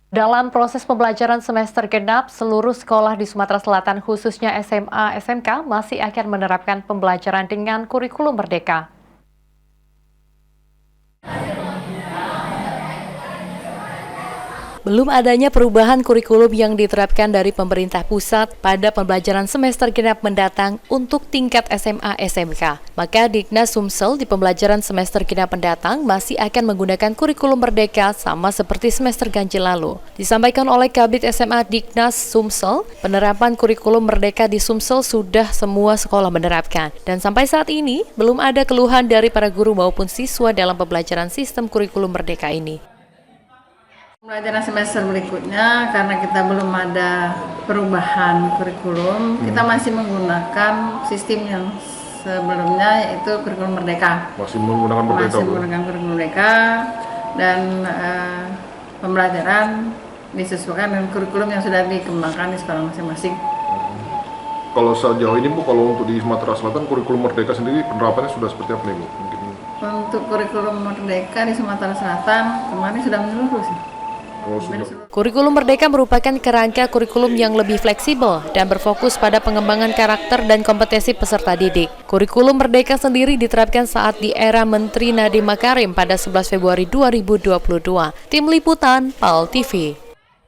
Dalam proses pembelajaran semester genap, seluruh sekolah di Sumatera Selatan khususnya SMA, SMK masih akan menerapkan pembelajaran dengan kurikulum merdeka. Belum adanya perubahan kurikulum yang diterapkan dari pemerintah pusat pada pembelajaran semester genap mendatang untuk tingkat SMA SMK. Maka Diknas Sumsel di pembelajaran semester genap mendatang masih akan menggunakan kurikulum merdeka sama seperti semester ganjil lalu. Disampaikan oleh Kabid SMA Diknas Sumsel, penerapan kurikulum merdeka di Sumsel sudah semua sekolah menerapkan. Dan sampai saat ini, belum ada keluhan dari para guru maupun siswa dalam pembelajaran sistem kurikulum merdeka ini. Pembelajaran semester berikutnya, karena kita belum ada perubahan kurikulum, kita masih menggunakan sistem yang sebelumnya, yaitu kurikulum merdeka. Masih menggunakan kurikulum merdeka, dan pembelajaran disesuaikan dengan kurikulum yang sudah dikembangkan di sekolah masing-masing. Kalau sejauh ini Bu, kalau untuk di Sumatera Selatan kurikulum merdeka sendiri penerapannya sudah seperti apa nih Bu? Untuk kurikulum merdeka di Sumatera Selatan kemarin sudah menyeluruh sih. Kurikulum merdeka merupakan kerangka kurikulum yang lebih fleksibel dan berfokus pada pengembangan karakter dan kompetensi peserta didik. Kurikulum merdeka sendiri diterapkan saat di era Menteri Nadiem Makarim pada 11 Februari 2022. Tim Liputan, PAL TV.